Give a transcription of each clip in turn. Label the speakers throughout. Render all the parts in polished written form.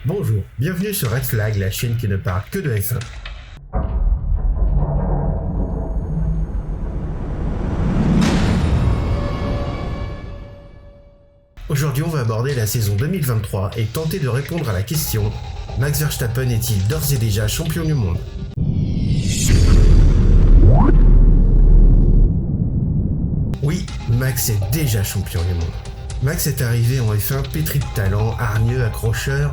Speaker 1: Bonjour, bienvenue sur Red Flag, la chaîne qui ne parle que de F1. Aujourd'hui, on va aborder la saison 2023 et tenter de répondre à la question: Max Verstappen est-il d'ores et déjà champion du monde? Oui, Max est déjà champion du monde. Max est arrivé en F1 pétri de talent, hargneux, accrocheur,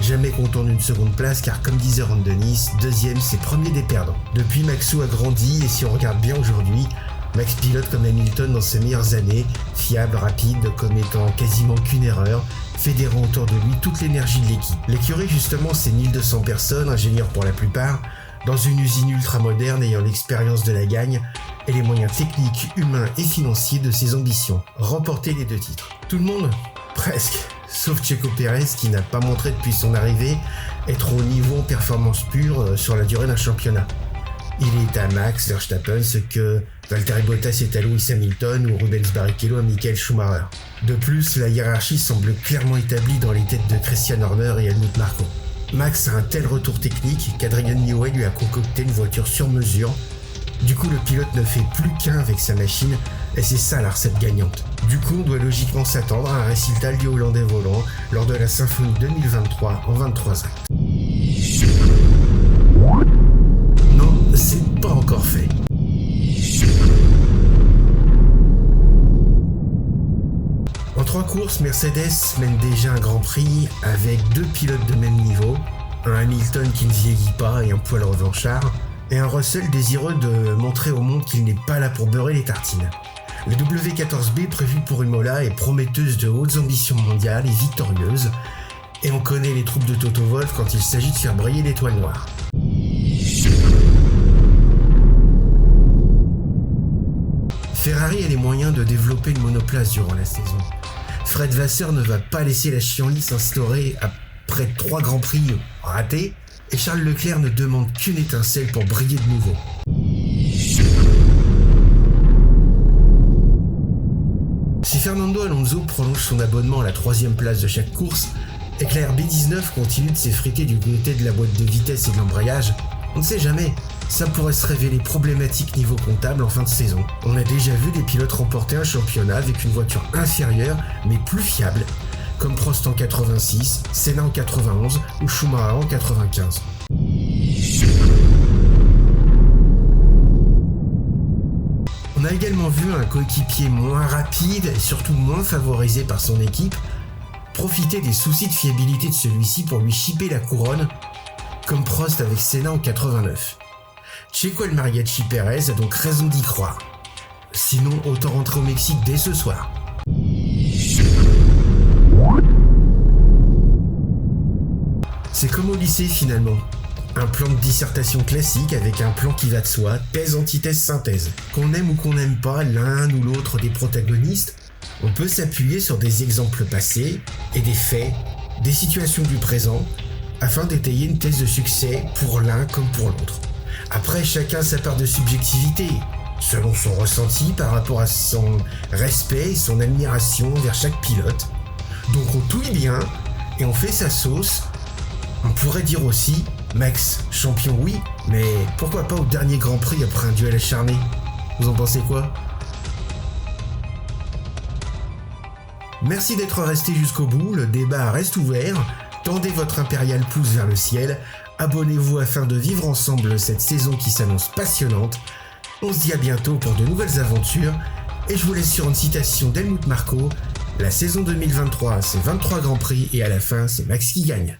Speaker 1: jamais content d'une seconde place car comme disait Ron Dennis, deuxième c'est premier des perdants. Depuis, Maxou a grandi et si on regarde bien aujourd'hui, Max pilote comme Hamilton dans ses meilleures années, fiable, rapide, commettant quasiment qu'une erreur, fédérant autour de lui toute l'énergie de l'équipe. L'écurie justement, c'est 1200 personnes, ingénieurs pour la plupart, dans une usine ultra moderne ayant l'expérience de la gagne et les moyens techniques, humains et financiers de ses ambitions. Remporter les 2 titres. Tout le monde ? Presque. Sauf Checo Pérez qui n'a pas montré depuis son arrivée être au niveau en performance pure sur la durée d'un championnat. Il est à Max Verstappen ce que Valtteri Bottas est à Lewis Hamilton ou Rubens Barrichello à Michael Schumacher. De plus, la hiérarchie semble clairement établie dans les têtes de Christian Horner et Helmut Marko. Max a un tel retour technique qu'Adrian Newey lui a concocté une voiture sur mesure. Du coup, le pilote ne fait plus qu'un avec sa machine et c'est ça la recette gagnante. Du coup, on doit logiquement s'attendre à un récital du Hollandais volant lors de la Symphonie 2023 en 23 actes. Non, c'est pas encore fait. En 3 courses, Mercedes mène déjà un Grand Prix avec 2 pilotes de même niveau, un Hamilton qui ne vieillit pas et un poil revanchard, et un Russell désireux de montrer au monde qu'il n'est pas là pour beurrer les tartines. La W14B prévue pour Imola est prometteuse de hautes ambitions mondiales et victorieuse, et on connaît les troupes de Toto Wolff quand il s'agit de faire briller l'étoile noire. Ferrari a les moyens de développer une monoplace durant la saison. Fred Vasseur ne va pas laisser la chienlit s'instaurer après 3 Grands Prix ratés, et Charles Leclerc ne demande qu'une étincelle pour briller de nouveau. Si Fernando Alonso prolonge son abonnement à la 3e place de chaque course, et que la RB19 continue de s'effriter du côté de la boîte de vitesse et de l'embrayage, on ne sait jamais, ça pourrait se révéler problématique niveau comptable en fin de saison. On a déjà vu des pilotes remporter un championnat avec une voiture inférieure mais plus fiable, comme Prost en 86, Senna en 91 ou Schumacher en 95. On a également vu un coéquipier moins rapide et surtout moins favorisé par son équipe profiter des soucis de fiabilité de celui-ci pour lui chipper la couronne, comme Prost avec Senna en 89. Checo El Mariachi Pérez a donc raison d'y croire. Sinon, autant rentrer au Mexique dès ce soir. C'est comme au lycée finalement. Un plan de dissertation classique avec un plan qui va de soi, thèse, antithèse, synthèse. Qu'on aime ou qu'on n'aime pas l'un ou l'autre des protagonistes, on peut s'appuyer sur des exemples passés et des faits, des situations du présent, afin d'étayer une thèse de succès pour l'un comme pour l'autre. Après, chacun sa part de subjectivité, selon son ressenti par rapport à son respect et son admiration vers chaque pilote. Donc on touille bien et on fait sa sauce. On pourrait dire aussi, Max, champion oui, mais pourquoi pas au dernier Grand Prix après un duel acharné? Vous en pensez quoi? Merci d'être resté jusqu'au bout, le débat reste ouvert. Tendez votre impérial pouce vers le ciel, abonnez-vous afin de vivre ensemble cette saison qui s'annonce passionnante. On se dit à bientôt pour de nouvelles aventures, et je vous laisse sur une citation d'Helmut Marko. La saison 2023, c'est 23 Grands Prix, et à la fin, c'est Max qui gagne.